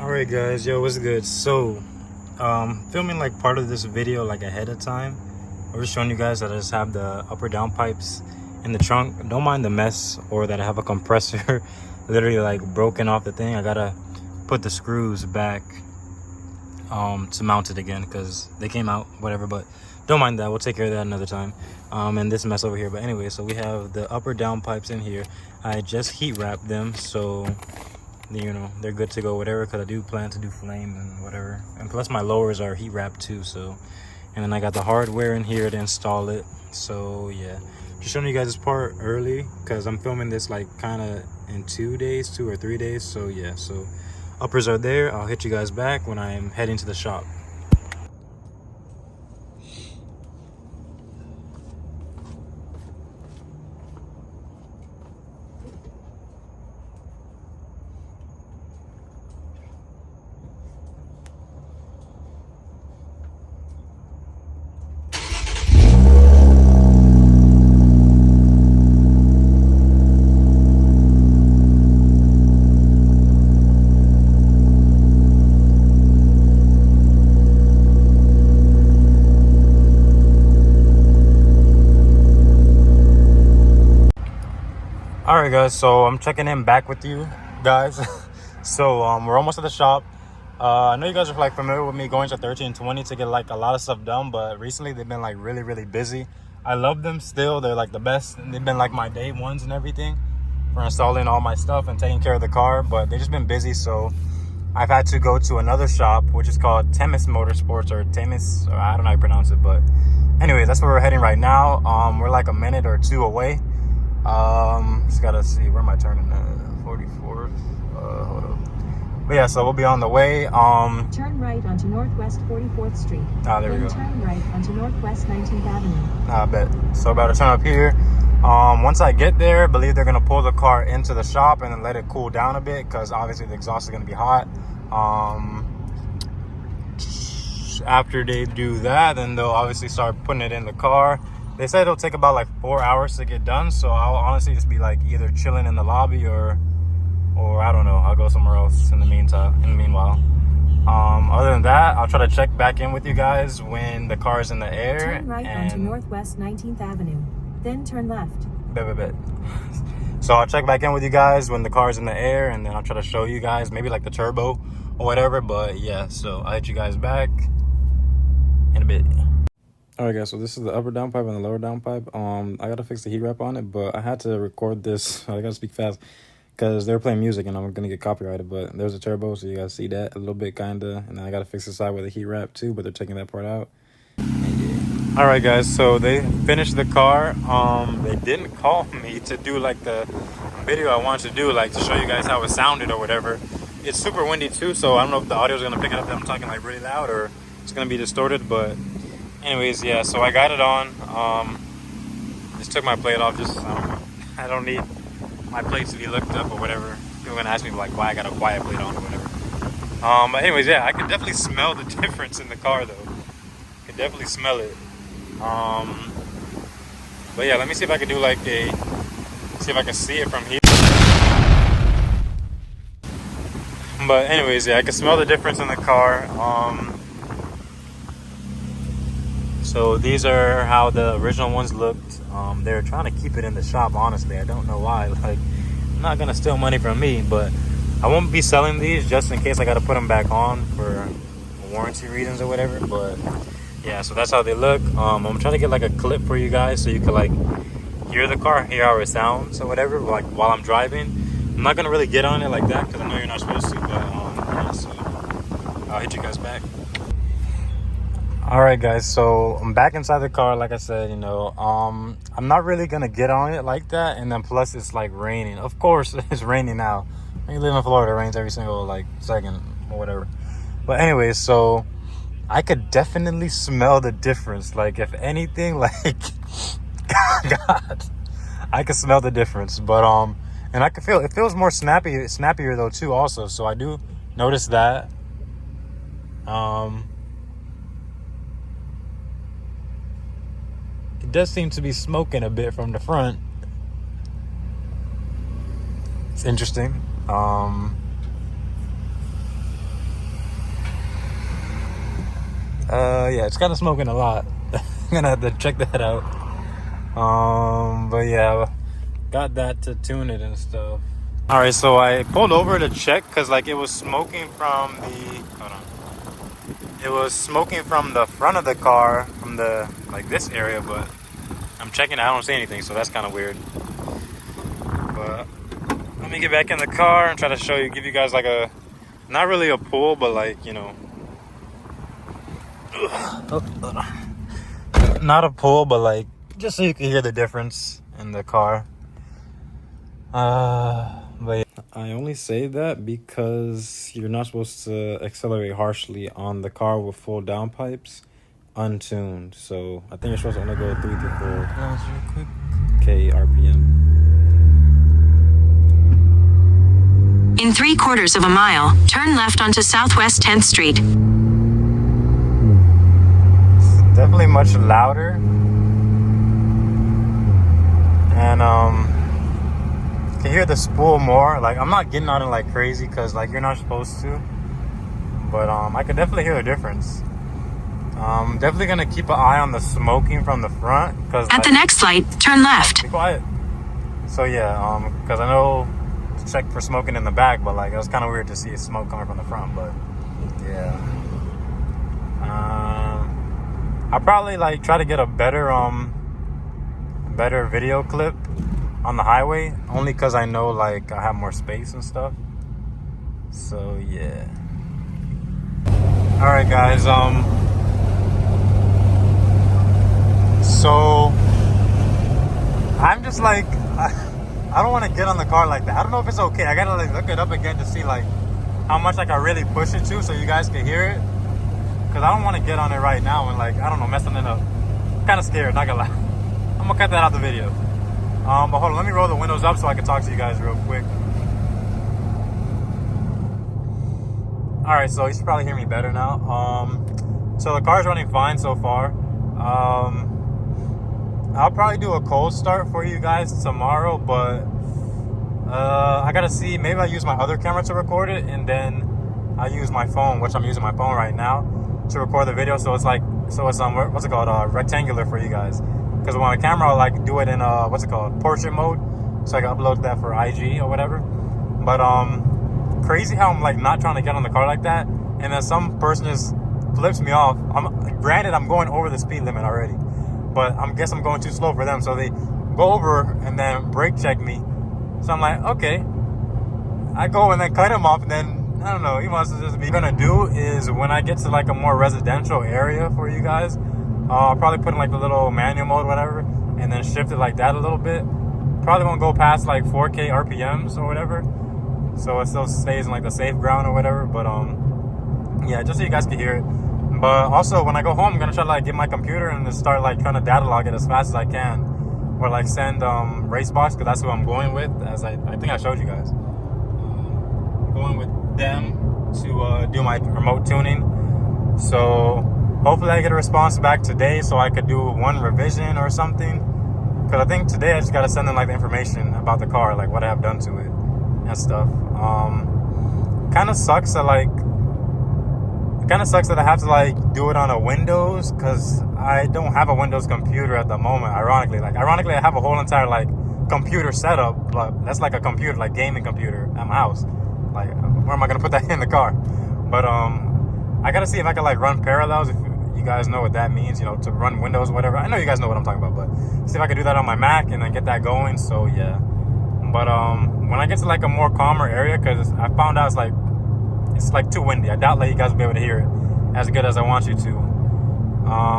Alright guys, yo, what's good? So filming like part of this video like ahead of time. I was showing you guys that I just have the upper downpipes in the trunk. Don't mind the mess, or that I have a compressor literally like broken off the thing. I gotta put the screws back to mount it again because they came out, whatever, but don't mind that. We'll take care of that another time. And this mess over here. But anyway, so we have the upper downpipes in here. I just heat wrapped them, so you know they're good to go, whatever, because I do plan to do flame and whatever. And plus my lowers are heat wrapped too, so. And then I got the hardware in here to install it. So yeah, just showing you guys this part early because I'm filming this like kind of in 2 or 3 days. So yeah, so uppers are there. I'll hit you guys back when I'm heading to the shop. All right guys, so I'm checking in back with you guys. So we're almost at the shop. I know you guys are like familiar with me going to 1320 to get like a lot of stuff done, but recently they've been like really busy. I love them still. They're like the best. They've been like my day ones and everything for installing all my stuff and taking care of the car, but they've just been busy. So I've had to go to another shop, which is called Temis Motorsports, or Temis, or I don't know how you pronounce it, but anyways, that's where we're heading right now. We're like a minute or two away. Just gotta see, where am I turning at? 44th. Hold up. But yeah, so we'll be on the way. Turn right onto Northwest 44th Street. There we go. Turn right onto Northwest 19th Avenue. I bet. So about to turn up here. Once I get there, I believe they're gonna pull the car into the shop and then let it cool down a bit, because obviously the exhaust is gonna be hot. After they do that, then they'll obviously start putting it in the car. They said it'll take about like 4 hours to get done, so I'll honestly just be like either chilling in the lobby or I don't know, I'll go somewhere else in the meanwhile. Other than that, I'll try to check back in with you guys when the car is in the air. Turn right onto Northwest 19th Avenue, then turn left. Bet. So I'll check back in with you guys when the car is in the air, and then I'll try to show you guys maybe like the turbo or whatever. But yeah, so I'll hit you guys back in a bit. All right guys, so this is the upper downpipe and the lower downpipe. I gotta fix the heat wrap on it, but I had to record this. I gotta speak fast because they're playing music and I'm gonna get copyrighted. But there's a turbo, so you guys see that a little bit kinda, and then I gotta fix the side with the heat wrap too, but they're taking that part out. Yeah. All right guys, so they finished the car. They didn't call me to do like the video I wanted to do, like to show you guys how it sounded or whatever. It's super windy too, so I don't know if the audio is gonna pick it up that I'm talking like really loud or it's gonna be distorted, but anyways, yeah, so I got it on. Just took my plate off. Just I don't need my plate to be looked up or whatever. People are gonna ask me like why I got a quiet plate on or whatever. But anyways, yeah, I could definitely smell the difference in the car though. I could definitely smell it. But yeah, let me see if I can do like see if I can see it from here. But anyways, yeah, I can smell the difference in the car. So these are how the original ones looked. They're trying to keep it in the shop, honestly. I don't know why. Like, I'm not gonna steal money from me, but I won't be selling these just in case I gotta put them back on for warranty reasons or whatever. But yeah, so that's how they look. I'm trying to get like a clip for you guys so you can like hear the car, hear how it sounds or whatever, like while I'm driving. I'm not gonna really get on it like that because I know you're not supposed to, but yeah, so I'll hit you guys back. All right guys, so I'm back inside the car. Like I said, you know, I'm not really gonna get on it like that, and then plus it's like raining. Of course it's raining now. When you live in Florida, it rains every single like second or whatever. But anyways, so I could definitely smell the difference. Like if anything, like God, I could smell the difference. But and I can feel it feels more snappier though too also. So I do notice that. It does seem to be smoking a bit from the front. It's interesting. yeah, it's kind of smoking a lot. I'm gonna have to check that out. But yeah, got that to tune it and stuff. All right, so I pulled over to check because like it was smoking from the. Hold on. It was smoking from the front of the car, from the like this area, but I'm checking. I don't see anything, so that's kind of weird. But let me get back in the car and try to show you, give you guys like a, not really a pull, but like, you know, not a pull, but like just so you can hear the difference in the car. But yeah, I only say that because you're not supposed to accelerate harshly on the car with full downpipes untuned. So I think you're supposed to only go 3 to 4 K RPM. In 3/4 of a mile, turn left onto Southwest 10th Street. It's definitely much louder. And you can hear the spool more. Like I'm not getting on it like crazy because like you're not supposed to. But I can definitely hear the difference. Definitely gonna keep an eye on the smoking from the front because At the next light, turn left. Be quiet. So yeah, because I know to check for smoking in the back, but like it was kind of weird to see smoke coming from the front. But yeah, I'll probably like try to get a better video clip on the highway, only because I know like I have more space and stuff. So yeah. All right, guys. So I'm just like I don't want to get on the car like that. I don't know if it's okay. I gotta like look it up again to see like how much I can really push it to, so you guys can hear it. Cause I don't want to get on it right now and like I don't know, messing it up. Kind of scared, not gonna lie. I'm gonna cut that out the video. But hold on, let me roll the windows up so I can talk to you guys real quick. All right, so you should probably hear me better now. So the car's running fine so far. I'll probably do a cold start for you guys tomorrow, but I gotta see. Maybe I use my other camera to record it, and then I use my phone, which I'm using my phone right now, to record the video. So it's like, what's it called? Rectangular for you guys. Because when my camera, I'll like do it in portrait mode, so I can upload that for IG or whatever. But crazy how I'm like not trying to get on the car like that, and then some person just flips me off. Granted, I'm going over the speed limit already, but I guess I'm going too slow for them. So they go over and then brake check me. So I'm like, okay. I go and then cut him off, and then I don't know. He wants to just be. What I'm gonna do is when I get to like a more residential area for you guys, I'll probably put in like the little manual mode, whatever, and then shift it like that a little bit. Probably won't go past like 4K RPMs or whatever, so it still stays in like the safe ground or whatever. But yeah, just so you guys can hear it. But also when I go home, I'm gonna try to like get my computer and just start like trying to data log it as fast as I can, or like send Racebox, because that's who I'm going with. As I think I showed you guys, going with them to do my remote tuning. So hopefully I get a response back today so I could do one revision or something. Because I think today I just got to send them like the information about the car, like what I have done to it and stuff. Kind of sucks that I have to like do it on a Windows, because I don't have a Windows computer at the moment. Ironically, I have a whole entire like computer setup, but that's like a computer, like gaming computer at my house. Like, where am I gonna put that in the car? But I gotta see if I can like run parallels. If you guys know what that means, you know, to run Windows, whatever. I know you guys know what I'm talking about, but see if I can do that on my Mac and then get that going. So yeah. But when I get to like a more calmer area, because I found out it's like too windy. I doubt that you guys will be able to hear it as good as I want you to.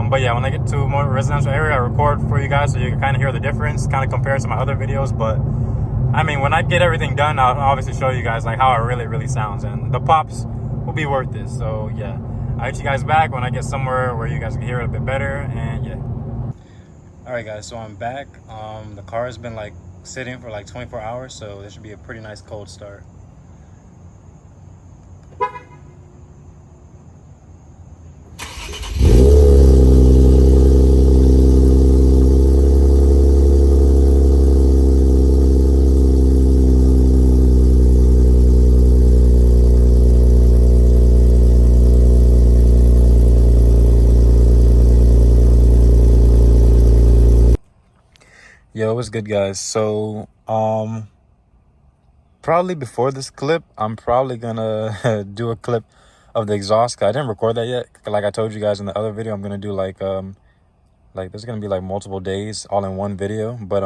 But yeah, when I get to a more residential area, I record for you guys so you can kind of hear the difference, kind of compare it to my other videos. But I mean, when I get everything done, I'll obviously show you guys like how it really, really sounds, and the pops will be worth it. So yeah, I'll get you guys back when I get somewhere where you guys can hear it a bit better. And yeah. All right, guys. So I'm back. The car has been like sitting for like 24 hours, so this should be a pretty nice cold start. Yo, what's good, guys? So, probably before this clip, I'm probably gonna do a clip of the exhaust. 'Cause I didn't record that yet. Like I told you guys in the other video, I'm gonna do like there's gonna be like multiple days all in one video. But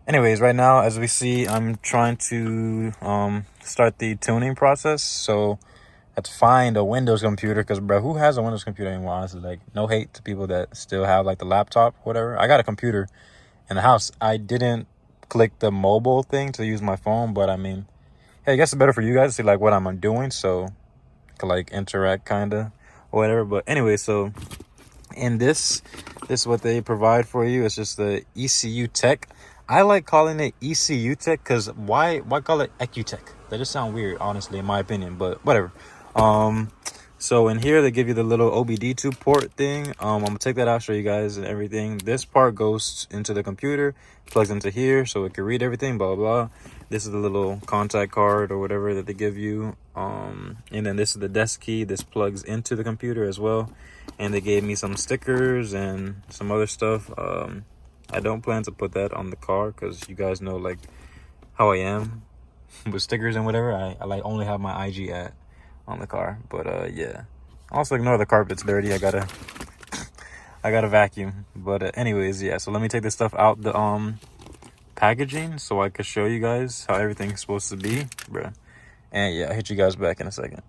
anyways, right now, as we see, I'm trying to start the tuning process. So I have to find a Windows computer, because bro, who has a Windows computer anymore? Honestly, like, no hate to people that still have like the laptop, whatever. I got a computer in the house. I didn't click the mobile thing to use my phone, but I mean, hey, I guess it's better for you guys to see like what I'm doing, so I can like interact kind of or whatever. But anyway, so in this is what they provide for you. It's just the ECU Tech. I like calling it ECU Tech because why call it EcuTech? That just sound weird, honestly, in my opinion, but whatever. So in here they give you the little OBD2 port thing. I'm gonna take that out, show you guys and everything. This part goes into the computer, plugs into here so it can read everything, blah blah. This is the little contact card or whatever that they give you. And then this is the desk key. This plugs into the computer as well. And they gave me some stickers and some other stuff. I don't plan to put that on the car because you guys know like how I am with stickers and whatever. I like only have my IG at on the car. But yeah, also ignore the carpet's dirty. I gotta vacuum. But anyways, yeah, so let me take this stuff out the packaging so I can show you guys how everything's supposed to be, bruh. And yeah, I'll hit you guys back in a second.